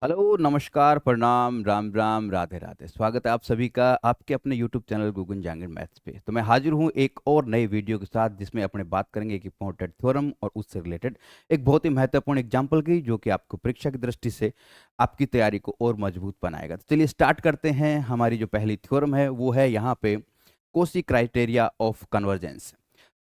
Hello, नमस्कार, प्रणाम, राम राम, राधे राधे। स्वागत है आप सभी का आपके अपने YouTube channel Google Jahangir maths पे। तो मैं हाजिर हूँ एक और नए वीडियो के साथ, जिसमें अपने बात करेंगे एक इम्पोर्टेंट थ्योरम और उससे रिलेटेड एक बहुत ही महत्वपूर्ण एग्जाम्पल की, जो कि आपको परीक्षा की दृष्टि से आपकी तैयारी को और मजबूत बनाएगा। तो चलिए स्टार्ट करते हैं। हमारी जो पहली थ्योरम है वो है यहाँ पे कोशी क्राइटेरिया ऑफ कन्वर्जेंस।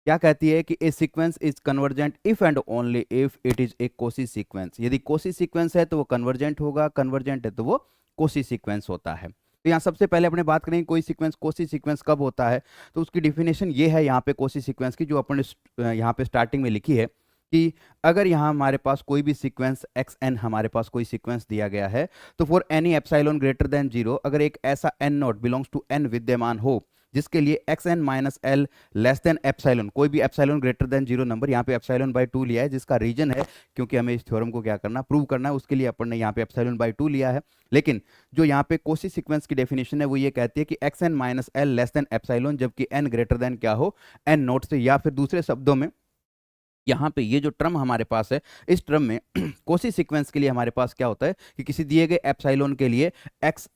क्या कहती है कि a sequence is convergent if and only if it is a Cauchy sequence. यदि कोसी सीक्वेंस है तो वो कन्वर्जेंट होगा, कन्वर्जेंट है तो वो कोसी सीक्वेंस होता है। तो यहाँ सबसे पहले अपने बात करेंगे कोई सीक्वेंस कोसी सीक्वेंस कब होता है। तो उसकी डिफिनेशन ये है यहाँ पे कोसी सीक्वेंस की, जो अपने यहाँ पे स्टार्टिंग में लिखी है कि अगर यहाँ हमारे पास कोई भी सीक्वेंस एक्स एन, हमारे पास कोई सीक्वेंस दिया गया है, तो for any epsilon greater than zero, अगर एक ऐसा n naught belongs to n विद्यमान हो जिसके लिए x n minus l less than epsilon, कोई भी epsilon greater than zero number, यहाँ पे एप्सिलॉन बाई टू लिया है, जिसका रीजन है क्योंकि हमें इस थ्योरम को क्या करना, प्रूव करना है, उसके लिए अपन ने यहाँ पे एप्सिलॉन बाई टू लिया है। लेकिन जो यहाँ पे कोसी सीक्वेंस की डेफिनेशन है वो ये कहती है कि x n minus l less than epsilon, जबकि एन ग्रेटर देन क्या हो, एन नोट से। या फिर दूसरे शब्दों में यहाँ पे ये जो टर्म हमारे पास है, इस टर्म में कोसी सीक्वेंस के लिए हमारे पास क्या होता है कि किसी दिए गए एप्सिलॉन के लिए X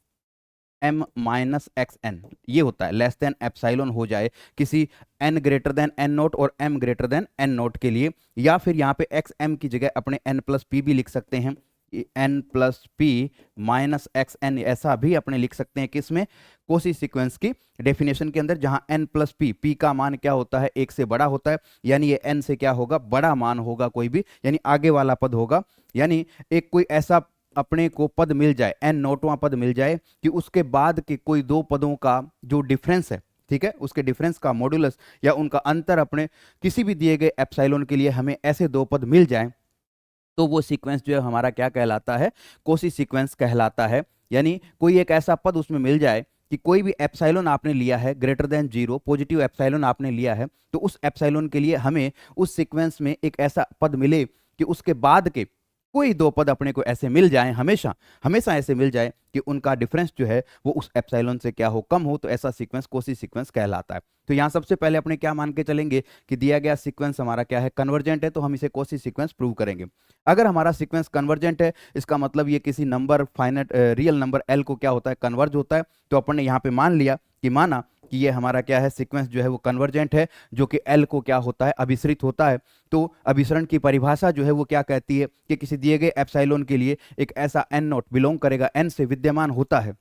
M minus x N ये होता है लेस देन एप्सिलॉन हो जाए किसी N greater than N naught और M greater than N naught के लिए। या फिर यहाँ पे एक्स एम की जगह अपने एन प्लस पी भी लिख सकते हैं, n plus P minus x n, ऐसा भी अपने लिख सकते हैं किसमें, कोसी सीक्वेंस की डेफिनेशन के अंदर, जहां एन प्लस पी, पी का मान क्या होता है, एक से बड़ा होता है, यानी ये एन से क्या होगा, बड़ा मान होगा कोई भी, यानी आगे वाला पद होगा। यानी एक कोई ऐसा अपने को पद मिल जाए, एन नोटवां पद मिल जाए कि उसके बाद के कोई दो पदों का जो डिफरेंस है, ठीक है, उसके डिफरेंस का मॉडुलस या उनका अंतर अपने किसी भी दिए गए एप्सिलॉन के लिए हमें ऐसे दो पद मिल जाए, तो वो सीक्वेंस जो है हमारा क्या कहलाता है, कोसी सीक्वेंस कहलाता है। यानी कोई एक ऐसा पद उसमें मिल जाए कि कोई भी एप्सिलॉन आपने लिया है greater than zero, positive epsilon आपने लिया है, तो उस एप्सिलॉन के लिए हमें उस सीक्वेंस में एक ऐसा पद मिले कि उसके बाद के कोई दो पद अपने को ऐसे मिल जाएं, हमेशा हमेशा ऐसे मिल जाए कि उनका डिफरेंस जो है वो उस एप्सिलॉन से क्या हो, कम हो, तो ऐसा सीक्वेंस कोसी सीक्वेंस कहलाता है। तो यहाँ सबसे पहले अपने क्या मान के चलेंगे कि दिया गया सीक्वेंस हमारा क्या है, कन्वर्जेंट है, तो हम इसे कोसी सीक्वेंस प्रूव करेंगे। अगर हमारा सीक्वेंस कन्वर्जेंट है, इसका मतलब ये किसी number finite real number L को क्या होता है, कन्वर्ज होता है। तो अपन ने यहाँ पे मान लिया कि माना कि ये हमारा क्या है, सीक्वेंस जो है वो कन्वर्जेंट है, जो कि एल को क्या होता है, अभिसरित होता है। तो अभिसरण की परिभाषा जो है वो क्या कहती है कि किसी दिए गए एप्सिलॉन के लिए एक ऐसा एन नोट बिलोंग करेगा, एन से विद्यमान होता है।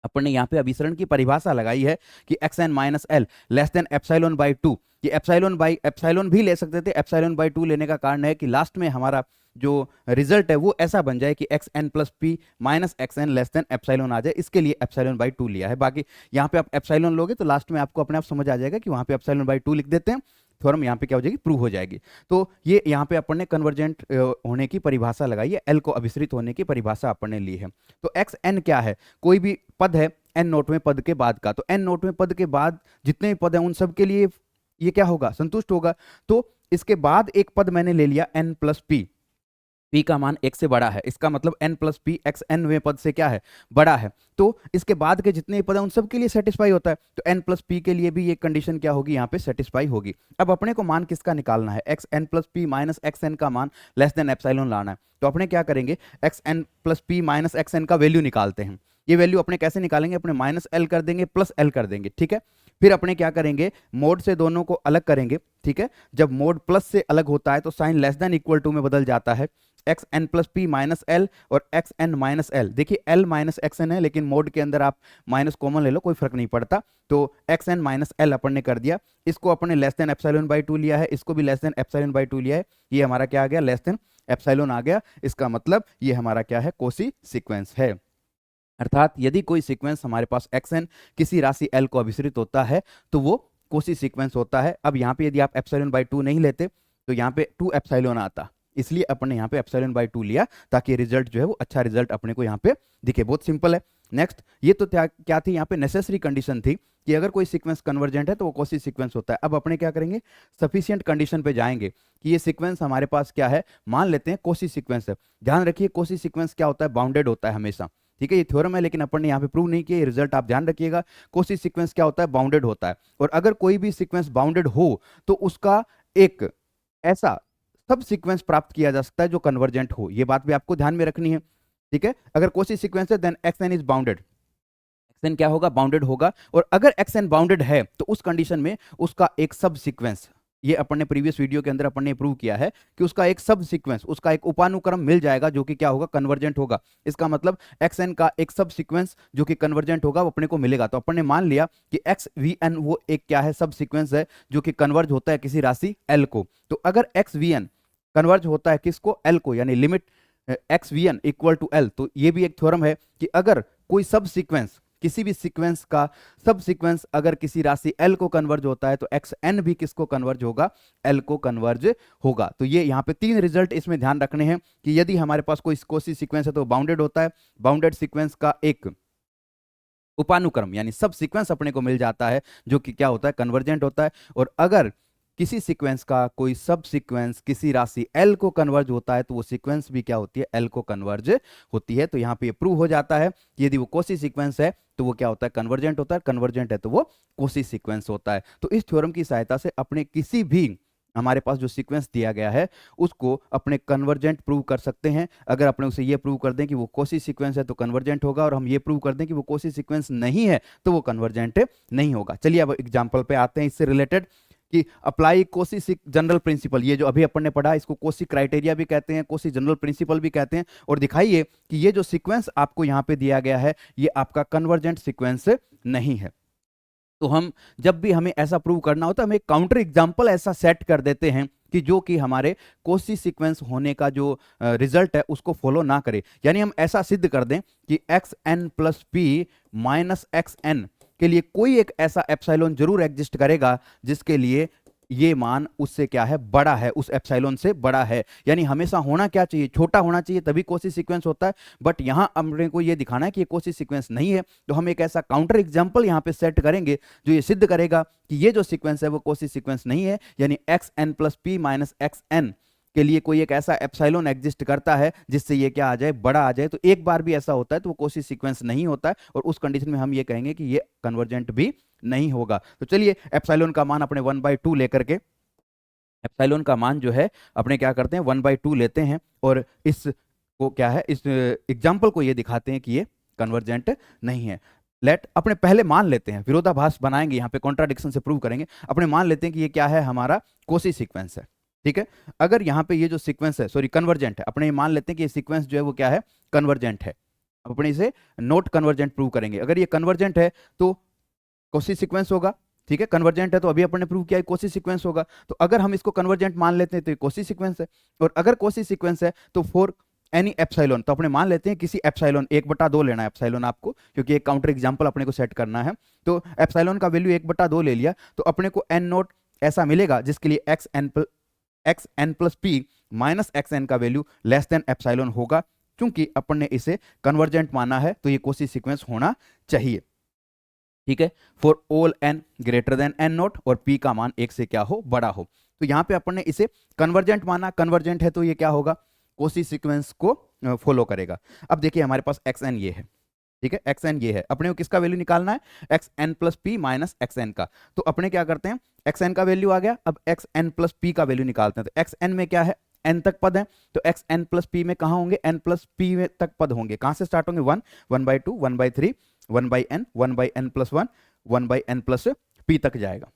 अपन ने यहाँ पे अभिसरण की परिभाषा लगाई है कि x n minus l less than epsilon by two. ये एप्सिलॉन बाई एप्सिलॉन भी ले सकते थे, एप्सिलॉन बाई टू लेने का कारण है कि लास्ट में हमारा जो रिजल्ट है वो ऐसा बन जाए कि x N plus P minus x N less than epsilon आ जाए, इसके लिए एप्सिलॉन बाई टू लिया है। बाकी यहाँ पे आप एप्सिलॉन लोगे तो लास्ट में आपको अपने आप समझ आ जाएगा कि वहाँ पे एप्सिलॉन बाई टू लिख देते हैं, थ्योरम यहाँ पे क्या हो जाएगी, प्रूव हो जाएगी। तो ये यहाँ पे अपन ने कन्वर्जेंट होने की परिभाषा लगाई है, एल को अभिसरित होने की परिभाषा अपन ने ली है। तो एक्स एन क्या है, कोई भी पद है एन नोटवें पद के बाद का, तो एन नोटवें पद के बाद जितने भी पद हैं उन सब के लिए ये क्या होगा, संतुष्ट होगा। तो इसके बाद एक पद मैंने ले लिया एन प्लस पी, पी का मान एक से बड़ा है, इसका मतलब N plus P X N वे पद से क्या है, बड़ा है। तो इसके बाद के जितने पद हैं उन सब के लिए सेटिस्फाई होता है, तो एन प्लस पी के लिए भी ये कंडीशन क्या होगी, यहाँ पे सेटिस्फाई होगी। अब अपने को मान किसका निकालना है, x N plus P minus x n का मान लेस देन एप्सिलॉन लाना है। तो अपने क्या करेंगे, x N plus P minus x n का वैल्यू निकालते हैं। ये वैल्यू अपने कैसे निकालेंगे, अपने माइनस एल कर देंगे प्लस एल कर देंगे, ठीक है। फिर अपने क्या करेंगे, मोड से दोनों को अलग करेंगे, ठीक है। जब मोड प्लस से अलग होता है तो sign less than equal to में बदल जाता है, x N plus P minus l और एक्स एन माइनस एल। देखिए एल माइनस एक्स एन है, लेकिन मोड के अंदर आप माइनस कॉमन ले लो, कोई फर्क नहीं पड़ता। तो एक्स एन माइनस एल अपन ने कर दिया, इसको अपन ने less than epsilon by two लिया है, इसको भी less than epsilon by two लिया है, ये हमारा क्या आ गया, लेस देन एप्सिलॉन आ गया। इसका मतलब ये हमारा क्या है, कोसी सीक्वेंस है। अर्थात यदि कोई सीक्वेंस हमारे पास एक्स एन किसी राशि एल को अभिसरित होता है तो वो कोसी सीक्वेंस होता है। अब यहाँ पे यदि आप एप्सिलॉन बाई टू नहीं लेते तो यहाँ पे टू एप्सिलॉन आता, इसलिए अपन ने यहाँ पे एप्सिलॉन बाई टू लिया ताकि रिजल्ट जो है वो अच्छा रिजल्ट अपने को यहाँ पे दिखे। बहुत सिंपल है। नेक्स्ट, ये तो क्या थी, यहाँ पे नेसेसरी कंडीशन थी कि अगर कोई सीक्वेंस कन्वर्जेंट है तो वो कोसी सीक्वेंस होता है। अब अपने क्या करेंगे, सफिशिएंट कंडीशन पे जाएंगे कि ये सीक्वेंस हमारे पास क्या है, मान लेते हैं कोसी सीक्वेंस है। ध्यान रखिए कोसी सीक्वेंस क्या होता है, बाउंडेड होता है हमेशा, ठीक है। ये थ्योरम है लेकिन अपन ने यहाँ पे प्रूव नहीं किया, ये रिजल्ट आप ध्यान रखिएगा। कोसी सीक्वेंस क्या होता है, बाउंडेड होता है। और अगर कोई भी सीक्वेंस बाउंडेड हो तो उसका एक ऐसा सब सीक्वेंस प्राप्त किया जा सकता है जो कन्वर्जेंट हो, ये बात भी आपको ध्यान में रखनी है। ठीक है, अगर कोसी सीक्वेंस है then x n is bounded, x n क्या होगा, बाउंडेड होगा। और अगर एक्स एन बाउंडेड है तो उस कंडीशन में उसका एक सब सीक्वेंस, ये अपन ने प्रीवियस वीडियो के अंदर अपन ने प्रूव किया है कि उसका एक सब सीक्वेंस, उसका एक उपानुक्रम मिल जाएगा जो कि क्या होगा, कन्वर्जेंट होगा। इसका मतलब एक्स एन का एक सब सीक्वेंस जो कि कन्वर्जेंट होगा वो अपने को मिलेगा। तो अपन ने मान लिया कि एक्स वी एन वो एक क्या है, सब सीक्वेंस है जो कि कन्वर्ज होता है किसी राशि एल को। तो अगर एक्स वी एन कन्वर्ज होता है किसको, एल को, यानी limit x v n equal to l, तो ये भी एक थ्योरम है कि अगर कोई सब सीक्वेंस, किसी भी सीक्वेंस का सब सीक्वेंस अगर किसी राशि एल को कन्वर्ज होता है तो एक्स एन भी किसको कन्वर्ज होगा, एल को कन्वर्ज होगा। तो ये यहाँ पे 3 रिजल्ट इसमें ध्यान रखने हैं कि यदि हमारे पास कोई कोसी सीक्वेंस है तो बाउंडेड होता है, बाउंडेड सीक्वेंस का एक उपानुक्रम यानी सब सीक्वेंस अपने को मिल जाता है जो कि क्या होता है, कन्वर्जेंट होता है। और अगर किसी सीक्वेंस का कोई सब सीक्वेंस किसी राशि एल को कन्वर्ज होता है तो वो सीक्वेंस भी क्या होती है, एल को कन्वर्ज होती है। तो यहाँ पे प्रूव हो जाता है कि यदि वो कोसी सीक्वेंस है तो वो क्या होता है, कन्वर्जेंट होता है, कन्वर्जेंट है तो वो कोसी सीक्वेंस होता है। तो इस थ्योरम की सहायता से अपने किसी भी हमारे पास जो सीक्वेंस दिया गया है उसको अपने कन्वर्जेंट प्रूव कर सकते हैं। अगर अपने उसे ये प्रूव कर दें कि वो कोसी सीक्वेंस है तो कन्वर्जेंट होगा, और हम ये प्रूव कर दें कि वो कोसी सीक्वेंस नहीं है तो वो कन्वर्जेंट नहीं होगा। चलिए अब एग्जांपल पे आते हैं इससे रिलेटेड कि अप्लाई कोसी जनरल प्रिंसिपल, ये जो अभी अपन ने पढ़ा इसको कोसी क्राइटेरिया भी कहते हैं, कोसी जनरल प्रिंसिपल भी कहते हैं। और दिखाइए कि ये जो सीक्वेंस आपको यहाँ पे दिया गया है ये आपका कन्वर्जेंट सीक्वेंस नहीं है। तो हम जब भी हमें ऐसा प्रूव करना होता है हम एक काउंटर एग्जाम्पल ऐसा सेट कर देते हैं कि जो कि हमारे कोसी सीक्वेंस होने का जो रिजल्ट है उसको फॉलो ना करे। यानी हम ऐसा सिद्ध कर दें कि x N plus P minus x n के लिए कोई एक ऐसा एप्सिलॉन जरूर एग्जिस्ट करेगा जिसके लिए ये मान उससे क्या है, बड़ा है, उस एप्सिलॉन से बड़ा है। यानी हमेशा होना क्या चाहिए, छोटा होना चाहिए तभी कोसी सीक्वेंस होता है। बट यहां अपने को ये दिखाना है कि ये कोसी सीक्वेंस नहीं है, तो हम एक ऐसा काउंटर एग्जांपल यहां पे सेट करेंगे जो ये सिद्ध करेगा कि ये जो सीक्वेंस है वो कोसी सीक्वेंस नहीं है। यानी x N plus P minus x n के लिए कोई एक ऐसा एप्सिलॉन एग्जिस्ट करता है जिससे ये क्या आ जाए, बड़ा आ जाए। तो एक बार भी ऐसा होता है तो वो कोसी सीक्वेंस नहीं होता है, और उस कंडीशन में हम ये कहेंगे कि ये कन्वर्जेंट भी नहीं होगा। तो चलिए एप्सिलॉन का मान अपने 1/2 लेकर के, एप्सिलॉन का मान जो है अपने क्या करते हैं 1/2 लेते हैं, और इस को क्या है, इस एग्जाम्पल को ये दिखाते हैं कि ये कन्वर्जेंट नहीं है। लेट अपने पहले मान लेते हैं, विरोधाभास बनाएंगे यहाँ पे, कॉन्ट्राडिक्शन से प्रूव करेंगे। अपने मान लेते हैं कि ये क्या है, हमारा कोसी सीक्वेंस है। ठीक है, अगर यहाँ पे ये जो सीक्वेंस है, सॉरी कन्वर्जेंट है, अपने मान लेते हैं कि ये सीक्वेंस जो है वो क्या है, कन्वर्जेंट है। अब अपने इसे नोट कन्वर्जेंट प्रूव करेंगे। अगर ये कन्वर्जेंट है तो कोसी सीक्वेंस होगा। ठीक है, कन्वर्जेंट है तो अभी अपन ने प्रूव किया कोसी सीक्वेंस होगा। तो अगर हम इसको कन्वर्जेंट मान लेते हैं तो ये कोसी सीक्वेंस है, और अगर कोसी सीक्वेंस है तो फॉर एनी एप्सिलॉन, तो अपने मान लेते हैं किसी एप्सिलॉन 1/2 लेना है एप्सिलॉन आपको, क्योंकि एक काउंटर एग्जांपल अपने को सेट करना है। तो एप्सिलॉन का वैल्यू 1/2 ले लिया तो अपने को एन नोट ऐसा मिलेगा जिसके लिए x N plus P minus x n का वैल्यू लेस देन एप्सिलॉन होगा। क्योंकि अपन ने इसे कन्वर्जेंट माना है तो ये कोसी सीक्वेंस होना चाहिए। ठीक है, for all n greater than N naught और पी का मान 1 से क्या हो, बड़ा हो। तो यहां पे अपन ने इसे कन्वर्जेंट माना, कन्वर्जेंट है तो ये क्या होगा, कोसी सीक्वेंस को फॉलो करेगा। अब देखिए हमारे पास एक्स एन ये है, ठीक है, एक्स एन ये है, अपने को किसका वैल्यू निकालना है, x N plus P minus x n का। तो अपने क्या करते हैं, एक्स एन का वैल्यू आ गया, अब एक्स एन प्लस पी का वैल्यू निकालते हैं। तो एक्स एन में क्या है, एन तक पद है, तो एक्स एन प्लस पी में कहां होंगे, एन प्लस पी में तक पद होंगे। कहां से स्टार्ट होंगे, 1, 1/2, 1/3, 1/n, 1/n plus 1, 1/n plus P तक जाएगा।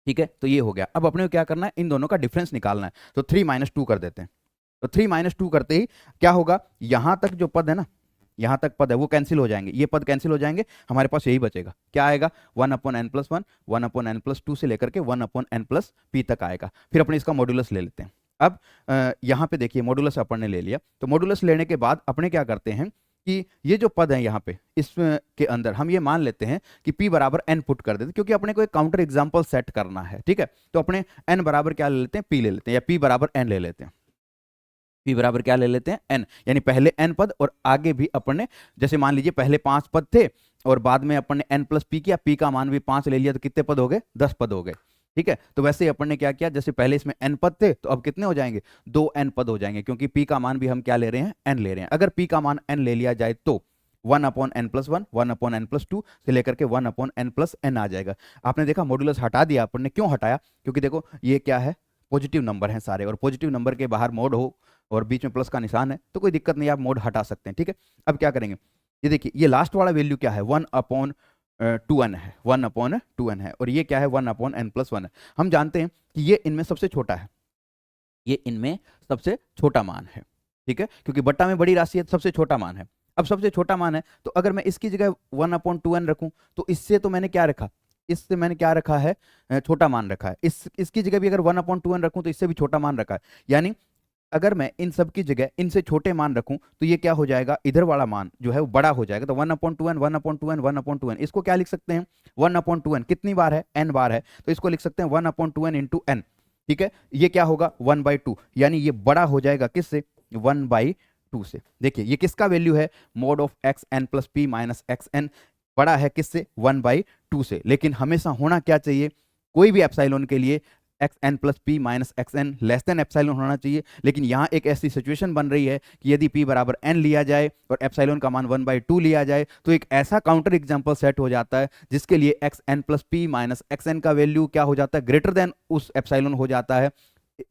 ठीक है, तो ये हो गया। अब अपने को क्या करना है, इन दोनों का डिफरेंस निकालना है। तो 3 - 2 कर देते हैं। तो 3 - 2 करते ही क्या होगा, यहां तक जो पद है ना, यहां तक पद है वो कैंसिल हो जाएंगे, ये पद कैंसिल हो जाएंगे, हमारे पास यही बचेगा। क्या आएगा, 1/n प्लस 1, 1/n प्लस 2 से लेकर के 1/n प्लस पी तक आएगा। फिर अपने इसका मॉड्यूलस ले लेते हैं। अब यहाँ पे देखिए मॉड्यूलस अपन ने ले लिया, तो मॉड्यूलस लेने के बाद अपने क्या करते हैं कि ये जो पद है यहाँ पे इसके अंदर हम ये मान लेते हैं कि p बराबर n पुट कर देते हैं, क्योंकि अपने को एक काउंटर एग्जांपल सेट करना है। ठीक है, तो अपने n बराबर क्या ले लेते हैं, p ले लेते हैं, या p बराबर n ले लेते हैं। p बराबर क्या ले लेते हैं, n, यानी पहले n पद और आगे भी अपन ने, जैसे मान लीजिए पहले 5 पद थे और बाद में अपन ने n प्लस p किया, p का मान भी 5 ले लिया, तो कितने पद हो गए, 10 पद हो गए। ठीक है, तो वैसे ही अपन ने क्या किया, जैसे पहले इसमें n पद थे तो अब कितने हो जाएंगे, 2n पद हो जाएंगे, क्योंकि p का मान भी हम क्या ले रहे हैं, n ले रहे हैं। अगर p का मान n ले लिया जाए तो 1/n प्लस 1, 1/n प्लस 2 से लेकर के 1/n प्लस n आ जाएगा। आपने देखा मॉड्यूलस हटा दिया अपन ने, क्यों हटाया, क्योंकि देखो ये क्या है, पॉजिटिव नंबर हैं सारे, और पॉजिटिव नंबर के बाहर मोड हो और बीच में प्लस का निशान है तो कोई दिक्कत नहीं, आप मोड हटा सकते हैं। ठीक है, अब क्या करेंगे, ये देखिए ये लास्ट वाला वैल्यू क्या है, 1/2n है, 1/2n है, और ये क्या है 1/n+1 है। हम जानते हैं कि ये इनमें सबसे छोटा है, ये इनमें सबसे छोटा मान है। ठीक है, क्योंकि बट्टा में बड़ी राशि है, सबसे छोटा मान है। अब सबसे छोटा मान है तो अगर मैं इसकी जगह 1/2n रखूं तो इससे तो मैंने क्या रखा, इससे मैंने क्या रखा है, छोटा मान रखा है। इसकी जगह भी अगर 1/2n रखूं तो इससे भी छोटा मान रखा है। यानी अगर मैं इन सब की जगह इनसे छोटे मान रखूं तो ये क्या हो जाएगा, इधर वाला मान जो है वो बड़ा हो जाएगा। तो 1/2n 1/2n 1/2n, इसको क्या लिख सकते हैं, 1/2n कितनी बार है, n बार है, तो इसको लिख सकते हैं 1/2n इंटू n। ठीक है, ये क्या होगा 1/2, यानी ये बड़ा हो जाएगा किससे, 1/2 से। देखिए ये किसका वैल्यू है, mode of xn plus p minus xn, बड़ा है किससे, 1/2 से। लेकिन हमेशा होना क्या चाहिए, कोई भी एप्सिलॉन के लिए xn plus p minus xn less than epsilon होना चाहिए। लेकिन यहाँ एक ऐसी सिचुएशन बन रही है कि यदि p बराबर n लिया जाए और एप्सिलॉन का मान 1/2 लिया जाए तो एक ऐसा काउंटर एग्जांपल सेट हो जाता है जिसके लिए xn plus p minus xn का वैल्यू क्या हो जाता है, ग्रेटर देन उस एप्सिलॉन हो जाता है।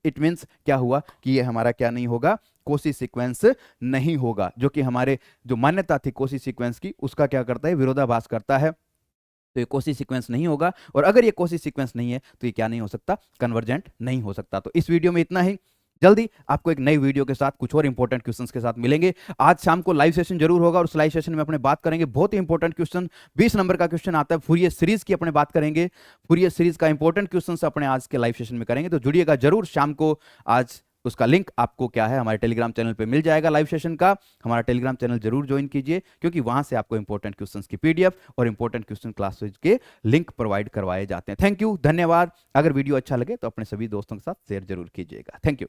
इट मीन्स क्या हुआ कि ये हमारा क्या नहीं होगा, कोसी सीक्वेंस नहीं होगा, जो कि हमारे जो मान्यता थी कोसी सीक्वेंस की उसका क्या करता है, विरोधाभास करता है। तो ये कोसी सीक्वेंस नहीं होगा, और अगर ये कोसी सीक्वेंस नहीं है तो ये क्या नहीं हो सकता, कन्वर्जेंट नहीं हो सकता। तो इस वीडियो में इतना ही, जल्दी आपको एक नई वीडियो के साथ कुछ और इंपॉर्टेंट क्वेश्चंस के साथ मिलेंगे। आज शाम को लाइव सेशन जरूर होगा और उस लाइव सेशन में अपने बात करेंगे बहुत ही इंपॉर्टेंट क्वेश्चन, 20 नंबर का क्वेश्चन आता है फूरियर सीरीज की, अपने बात करेंगे फूरियर सीरीज का इंपॉर्टेंट क्वेश्चन अपने आज के लाइव सेशन में करेंगे। तो जुड़िएगा जरूर शाम को। आज उसका लिंक आपको क्या है, हमारे टेलीग्राम चैनल पे मिल जाएगा लाइव सेशन का। हमारा टेलीग्राम चैनल जरूर ज्वाइन कीजिए, क्योंकि वहां से आपको इंपॉर्टेंट क्वेश्चंस की पीडीएफ और इंपॉर्टेंट क्वेश्चन क्लासेज के लिंक प्रोवाइड करवाए जाते हैं। थैंक यू, धन्यवाद। अगर वीडियो अच्छा लगे तो अपने सभी दोस्तों के साथ शेयर जरूर कीजिएगा। Thank you.